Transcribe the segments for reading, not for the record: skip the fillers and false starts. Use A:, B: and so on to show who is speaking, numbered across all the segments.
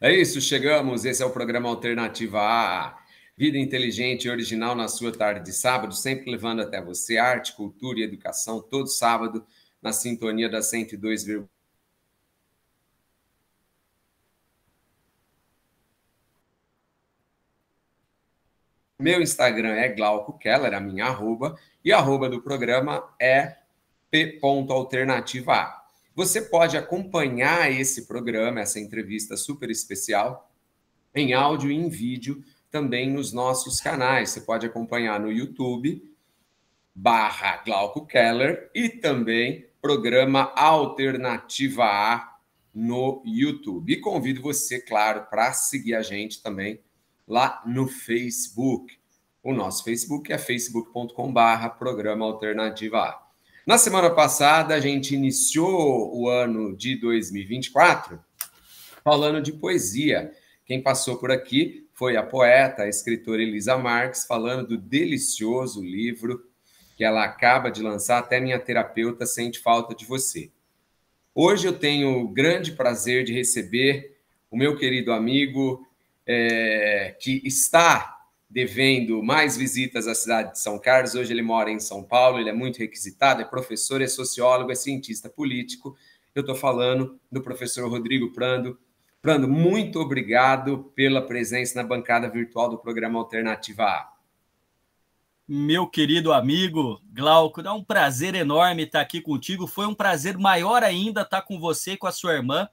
A: É isso, chegamos. Esse é o programa Alternativa A. Vida inteligente e original na sua tarde de sábado, sempre levando até você arte, cultura e educação, todo sábado, na sintonia da 102. Meu Instagram é Glauco Keller, a minha arroba, e a arroba do programa é p.alternativa. Você pode acompanhar esse programa, essa entrevista super especial, em áudio e em vídeo, também nos nossos canais. Você pode acompanhar no YouTube, /Glauco Keller, e também programa Alternativa A no YouTube. E convido você, claro, para seguir a gente também lá no Facebook. O nosso Facebook é facebook.com/programa Alternativa A. Na semana passada, a gente iniciou o ano de 2024 falando de poesia. Quem passou por aqui foi a poeta, a escritora Elisa Marques, falando do delicioso livro que ela acaba de lançar, Até Minha Terapeuta Sente Falta de Você. Hoje eu tenho o grande prazer de receber o meu querido amigo, que está devendo mais visitas à cidade de São Carlos. Hoje ele mora em São Paulo, ele é muito requisitado, é professor, é sociólogo, é cientista político. Eu estou falando do professor Rodrigo Prando. Prando, muito obrigado pela presença na bancada virtual do programa Alternativa A.
B: Meu querido amigo Glauco, é um prazer enorme estar aqui contigo. Foi um prazer maior ainda estar com você, com a sua irmã,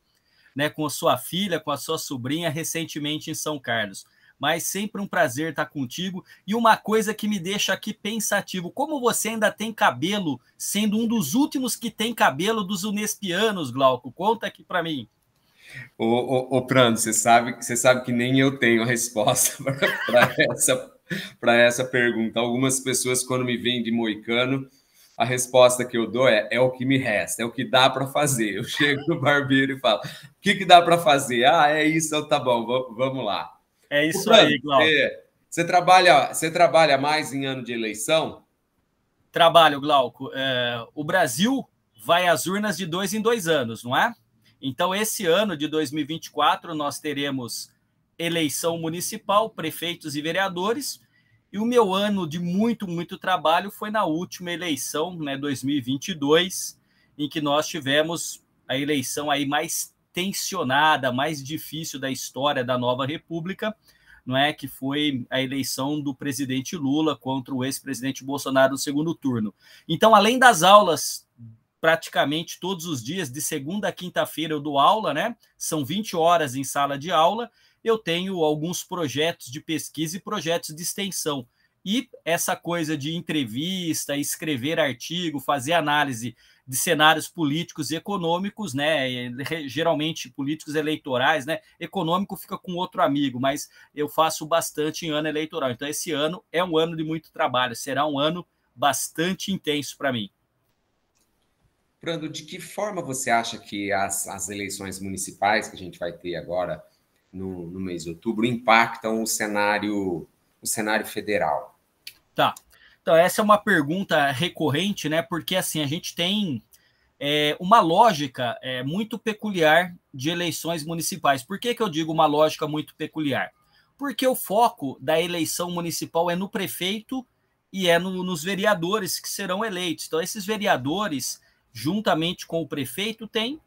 B: né, com a sua filha, com a sua sobrinha, recentemente em São Carlos. Mas sempre um prazer estar contigo. E uma coisa que me deixa aqui pensativo, como você ainda tem cabelo, sendo um dos últimos que tem cabelo dos unespianos, Glauco? Conta aqui para mim.
A: Ô, Prando, você sabe que nem eu tenho a resposta para essa pergunta. Algumas pessoas, quando me veem de moicano, a resposta que eu dou é o que me resta, é o que dá para fazer. Eu chego no barbeiro e falo, o que dá para fazer? Ah, é isso, então tá bom, vamos lá.
B: É
A: Ô,
B: isso
A: Prando,
B: aí, Glauco.
A: você trabalha mais em ano de eleição?
B: Trabalho, Glauco. O Brasil vai às urnas de 2 em 2 anos, não é? Então, esse ano de 2024, nós teremos eleição municipal, prefeitos e vereadores. E o meu ano de muito, muito trabalho foi na última eleição, né, 2022, em que nós tivemos a eleição aí mais tensionada, mais difícil da história da nova república, não é, que foi a eleição do presidente Lula contra o ex-presidente Bolsonaro no segundo turno. Então, além das aulas praticamente todos os dias, de segunda a quinta-feira eu dou aula, né? São 20 horas em sala de aula. Eu tenho alguns projetos de pesquisa e projetos de extensão. E essa coisa de entrevista, escrever artigo, fazer análise de cenários políticos e econômicos, né? Geralmente políticos eleitorais, né? Econômico fica com outro amigo, mas eu faço bastante em ano eleitoral. Então, esse ano é um ano de muito trabalho, será um ano bastante intenso para mim.
A: Prando, de que forma você acha que as eleições municipais que a gente vai ter agora no mês de outubro impactam o cenário federal?
B: Tá. Então, essa é uma pergunta recorrente, né? Porque assim, a gente tem uma lógica muito peculiar de eleições municipais. Por que eu digo uma lógica muito peculiar? Porque o foco da eleição municipal é no prefeito e nos vereadores que serão eleitos. Então, esses vereadores, juntamente com o prefeito, têm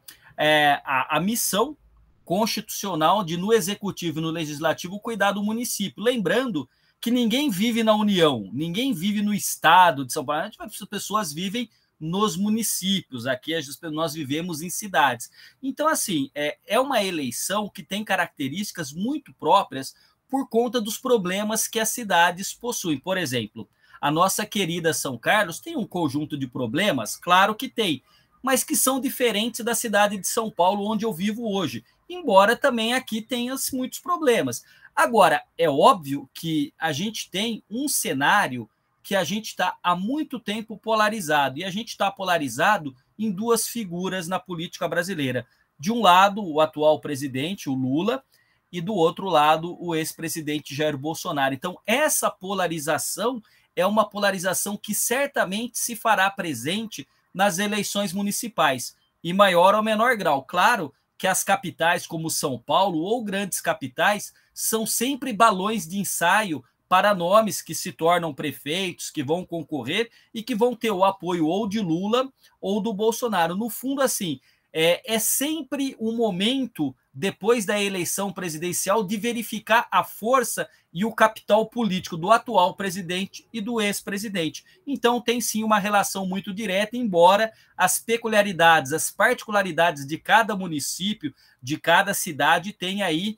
B: a missão constitucional de, no executivo e no legislativo, cuidar do município. Lembrando que ninguém vive na União, ninguém vive no estado de São Paulo, as pessoas vivem nos municípios, aqui nós vivemos em cidades. Então, assim, é uma eleição que tem características muito próprias por conta dos problemas que as cidades possuem. Por exemplo, a nossa querida São Carlos tem um conjunto de problemas, claro que tem, mas que são diferentes da cidade de São Paulo, onde eu vivo hoje, embora também aqui tenha muitos problemas. Agora, é óbvio que a gente tem um cenário que a gente está há muito tempo polarizado, e a gente está polarizado em duas figuras na política brasileira. De um lado, o atual presidente, o Lula, e do outro lado, o ex-presidente Jair Bolsonaro. Então, essa polarização é uma polarização que certamente se fará presente nas eleições municipais, em maior ou menor grau. Claro que as capitais como São Paulo ou grandes capitais são sempre balões de ensaio para nomes que se tornam prefeitos, que vão concorrer e que vão ter o apoio ou de Lula ou do Bolsonaro. No fundo, assim, é sempre um momento, depois da eleição presidencial, de verificar a força e o capital político do atual presidente e do ex-presidente. Então, tem sim uma relação muito direta, embora as peculiaridades, as particularidades de cada município, de cada cidade, tenha aí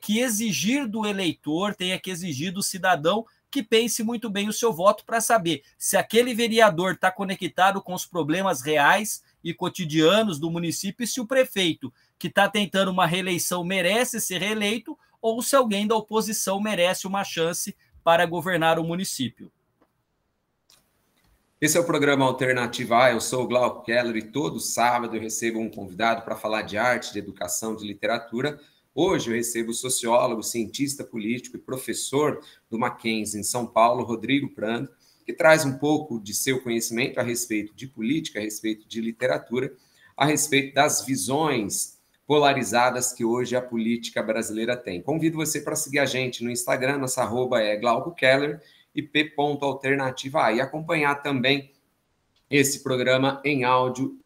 B: que exigir do eleitor, tenha que exigir do cidadão que pense muito bem o seu voto para saber se aquele vereador está conectado com os problemas reais e cotidianos do município e se o prefeito que está tentando uma reeleição merece ser reeleito ou se alguém da oposição merece uma chance para governar o município.
A: Esse é o programa Alternativa A, eu sou o Glauco Keller e todo sábado eu recebo um convidado para falar de arte, de educação, de literatura. Hoje eu recebo o sociólogo, cientista político e professor do Mackenzie em São Paulo, Rodrigo Prando, que traz um pouco de seu conhecimento a respeito de política, a respeito de literatura, a respeito das visões polarizadas que hoje a política brasileira tem. Convido você para seguir a gente no Instagram, nossa arroba é Glauco Keller e p.alternativa e acompanhar também esse programa em áudio.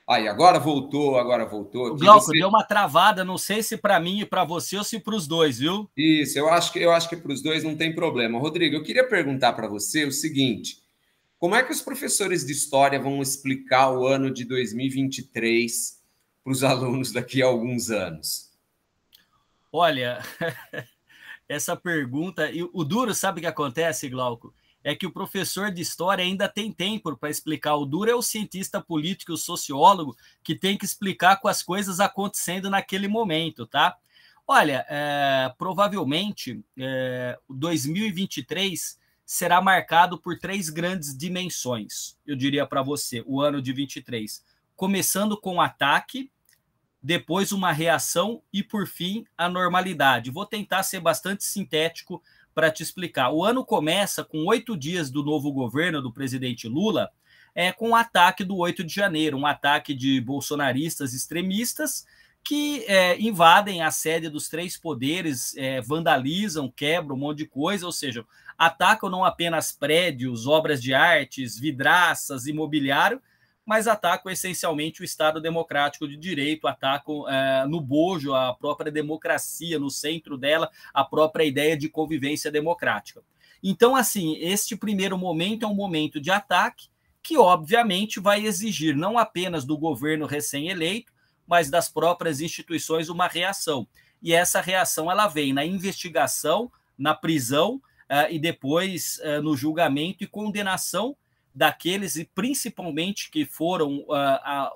A: Aí, agora voltou.
B: O Glauco, deu uma travada, não sei se para mim e para você ou se para os dois, viu?
A: Isso, eu acho que para os dois não tem problema. Rodrigo, eu queria perguntar para você o seguinte: como é que os professores de história vão explicar o ano de 2023 para os alunos daqui a alguns anos?
B: Olha, essa pergunta, e o duro, sabe o que acontece, Glauco? É que o professor de história ainda tem tempo para explicar. O duro é o cientista político, o sociólogo, que tem que explicar com as coisas acontecendo naquele momento, tá? Olha, provavelmente 2023 será marcado por 3 grandes dimensões, eu diria para você, o ano de 23. Começando com o ataque, depois uma reação e, por fim, a normalidade. Vou tentar ser bastante sintético para te explicar. O ano começa com 8 dias do novo governo do presidente Lula, com o ataque do 8 de janeiro, um ataque de bolsonaristas extremistas que invadem a sede dos 3 poderes, vandalizam, quebram um monte de coisa, ou seja, atacam não apenas prédios, obras de artes, vidraças, imobiliário, mas atacam essencialmente o Estado democrático de direito, atacam no bojo a própria democracia, no centro dela, a própria ideia de convivência democrática. Então, assim, este primeiro momento é um momento de ataque que, obviamente, vai exigir não apenas do governo recém-eleito, mas das próprias instituições uma reação. E essa reação ela vem na investigação, na prisão e depois no julgamento e condenação daqueles, e principalmente que foram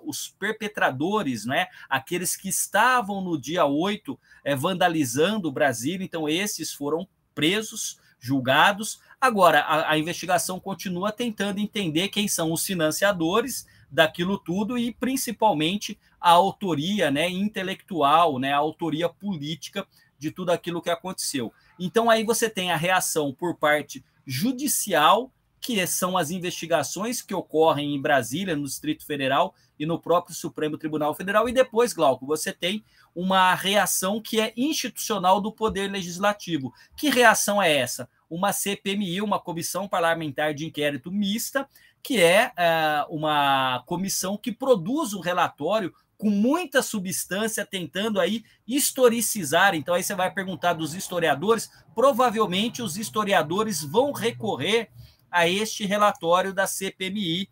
B: os perpetradores, né? Aqueles que estavam no dia 8 vandalizando o Brasil. Então, esses foram presos, julgados. Agora, a investigação continua tentando entender quem são os financiadores daquilo tudo e, principalmente, a autoria, né, intelectual, né, a autoria política de tudo aquilo que aconteceu. Então, aí você tem a reação por parte judicial, que são as investigações que ocorrem em Brasília, no Distrito Federal e no próprio Supremo Tribunal Federal. E depois, Glauco, você tem uma reação que é institucional do Poder Legislativo. Que reação é essa? Uma CPMI, uma Comissão Parlamentar de Inquérito Mista, que é uma comissão que produz um relatório com muita substância, tentando aí historicizar. Então, aí você vai perguntar dos historiadores, provavelmente os historiadores vão recorrer a este relatório da CPMI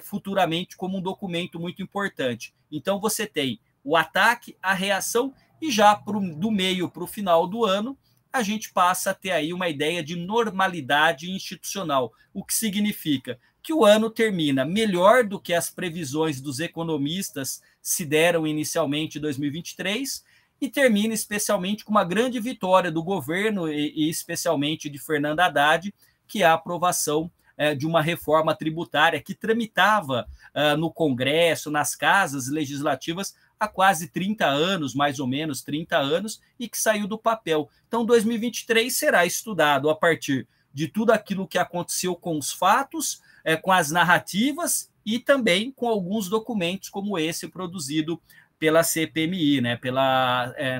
B: futuramente como um documento muito importante. Então, você tem o ataque, a reação, e já do meio para o final do ano, a gente passa a ter aí uma ideia de normalidade institucional, o que significa que o ano termina melhor do que as previsões dos economistas se deram inicialmente em 2023 e termina especialmente com uma grande vitória do governo e especialmente de Fernando Haddad, que é a aprovação de uma reforma tributária que tramitava no Congresso, nas casas legislativas, há quase 30 anos, mais ou menos 30 anos, e que saiu do papel. Então, 2023 será estudado a partir de tudo aquilo que aconteceu com os fatos, com as narrativas e também com alguns documentos como esse produzido pela CPMI, né?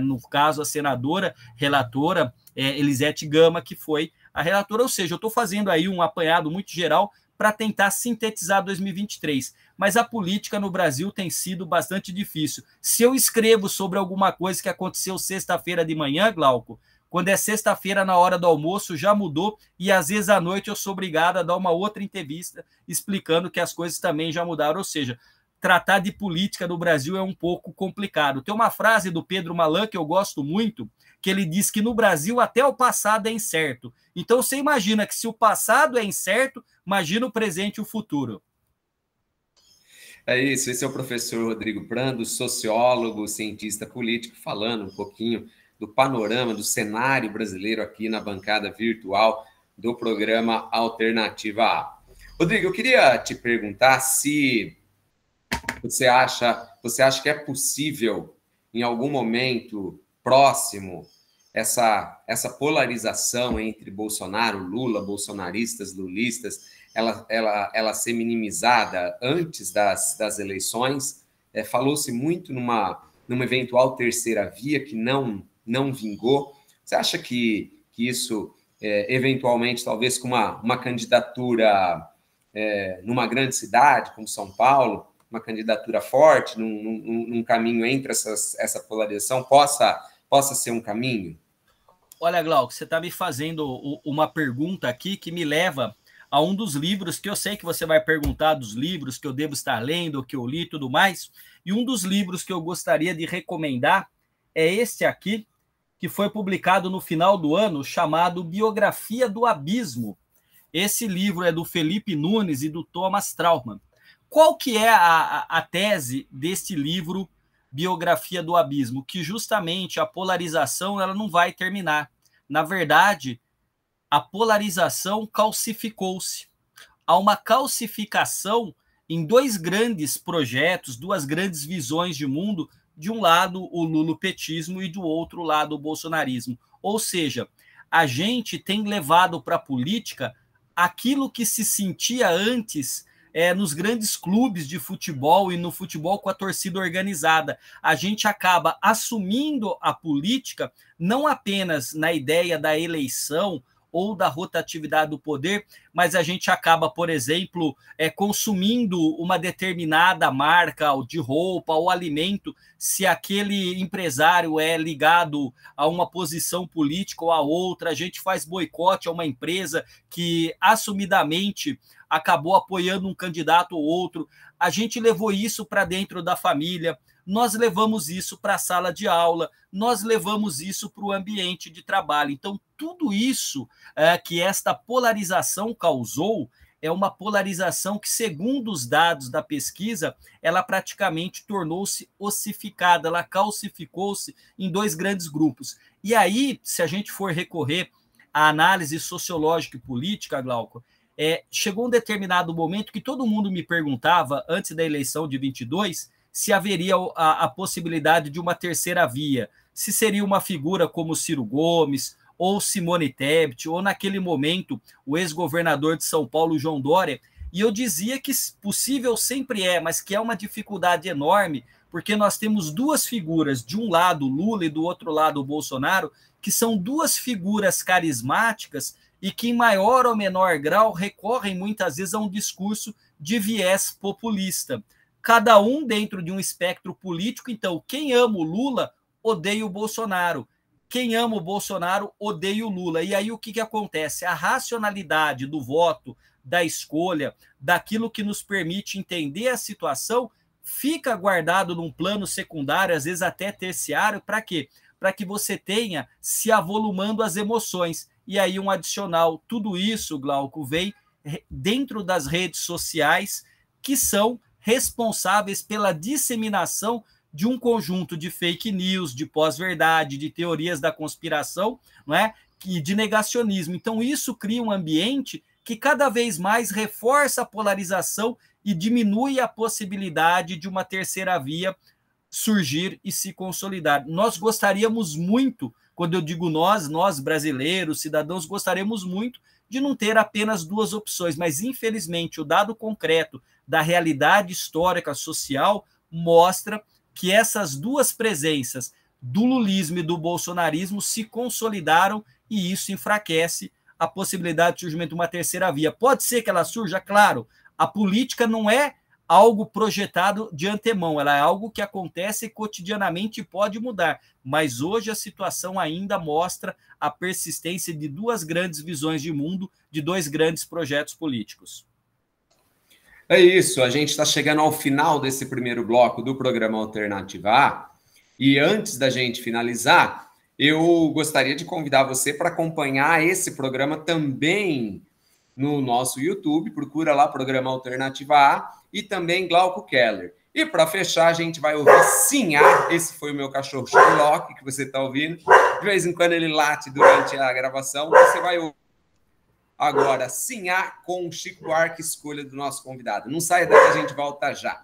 B: No caso, a senadora relatora Elisete Gama, que foi a relatora. Ou seja, eu estou fazendo aí um apanhado muito geral para tentar sintetizar 2023. Mas a política no Brasil tem sido bastante difícil. Se eu escrevo sobre alguma coisa que aconteceu sexta-feira de manhã, Glauco, quando é sexta-feira na hora do almoço já mudou e às vezes à noite eu sou obrigado a dar uma outra entrevista explicando que as coisas também já mudaram. Ou seja, tratar de política no Brasil é um pouco complicado. Tem uma frase do Pedro Malan que eu gosto muito, que ele diz que no Brasil até o passado é incerto. Então você imagina que se o passado é incerto, imagina o presente e o futuro.
A: É isso, esse é o professor Rodrigo Prando, sociólogo, cientista político, falando um pouquinho do panorama, do cenário brasileiro aqui na bancada virtual do programa Alternativa A. Rodrigo, eu queria te perguntar se você acha que é possível, em algum momento próximo, essa polarização entre Bolsonaro, Lula, bolsonaristas, lulistas, ela ser minimizada antes das eleições? Falou-se muito numa eventual terceira via que não vingou. Você acha que isso, eventualmente, talvez com uma candidatura numa grande cidade como São Paulo, uma candidatura forte, num caminho entre essa polarização, possa ser um caminho?
B: Olha, Glauco, você está me fazendo uma pergunta aqui que me leva a um dos livros que eu sei que você vai perguntar dos livros que eu devo estar lendo, que eu li e tudo mais. E um dos livros que eu gostaria de recomendar é este aqui, que foi publicado no final do ano, chamado Biografia do Abismo. Esse livro é do Felipe Nunes e do Thomas Traumann. Qual que é a tese deste livro, Biografia do Abismo? Que justamente a polarização ela não vai terminar. Na verdade, a polarização calcificou-se. Há uma calcificação em dois grandes projetos, duas grandes visões de mundo, de um lado o lulopetismo e do outro lado o bolsonarismo. Ou seja, a gente tem levado para a política aquilo que se sentia antes nos grandes clubes de futebol e no futebol com a torcida organizada. A gente acaba assumindo a política não apenas na ideia da eleição ou da rotatividade do poder, mas a gente acaba, por exemplo, consumindo uma determinada marca de roupa ou alimento, se aquele empresário é ligado a uma posição política ou a outra. A gente faz boicote a uma empresa que assumidamente acabou apoiando um candidato ou outro. A gente levou isso para dentro da família, nós levamos isso para a sala de aula, nós levamos isso para o ambiente de trabalho. Então, tudo isso que esta polarização causou é uma polarização que, segundo os dados da pesquisa, ela praticamente tornou-se ossificada, ela calcificou-se em dois grandes grupos. E aí, se a gente for recorrer à análise sociológica e política, Glauco, chegou um determinado momento que todo mundo me perguntava, antes da eleição de 22, se haveria a possibilidade de uma terceira via, se seria uma figura como Ciro Gomes, ou Simone Tebet, ou naquele momento o ex-governador de São Paulo, João Dória, e eu dizia que possível sempre mas que é uma dificuldade enorme, porque nós temos duas figuras, de um lado Lula e do outro lado o Bolsonaro, que são duas figuras carismáticas e que em maior ou menor grau recorrem muitas vezes a um discurso de viés populista. Cada um dentro de um espectro político. Então, quem ama o Lula odeia o Bolsonaro. Quem ama o Bolsonaro odeia o Lula. E aí o que acontece? A racionalidade do voto, da escolha, daquilo que nos permite entender a situação, fica guardado num plano secundário, às vezes até terciário. Para quê? Para que você tenha se avolumando as emoções. E aí um adicional. Tudo isso, Glauco, vem dentro das redes sociais, que são responsáveis pela disseminação de um conjunto de fake news, de pós-verdade, de teorias da conspiração, não é? E de negacionismo. Então, isso cria um ambiente que cada vez mais reforça a polarização e diminui a possibilidade de uma terceira via surgir e se consolidar. Nós gostaríamos muito, quando eu digo nós brasileiros, cidadãos, gostaríamos muito de não ter apenas duas opções, mas infelizmente o dado concreto da realidade histórica social mostra que essas duas presenças do lulismo e do bolsonarismo se consolidaram e isso enfraquece a possibilidade de surgimento de uma terceira via. Pode ser que ela surja, claro, a política não é algo projetado de antemão, ela é algo que acontece cotidianamente e pode mudar, mas hoje a situação ainda mostra a persistência de duas grandes visões de mundo, de dois grandes projetos políticos.
A: É isso, a gente está chegando ao final desse primeiro bloco do programa Alternativa A, e antes da gente finalizar, eu gostaria de convidar você para acompanhar esse programa também no nosso YouTube, procura lá Programa Alternativa A e também Glauco Keller. E para fechar, a gente vai ouvir Sinhá, esse foi o meu cachorro Sherlock que você está ouvindo, de vez em quando ele late durante a gravação, você vai ouvir agora Sinhá com Chico Buarque, escolha do nosso convidado. Não saia daí, a gente volta já.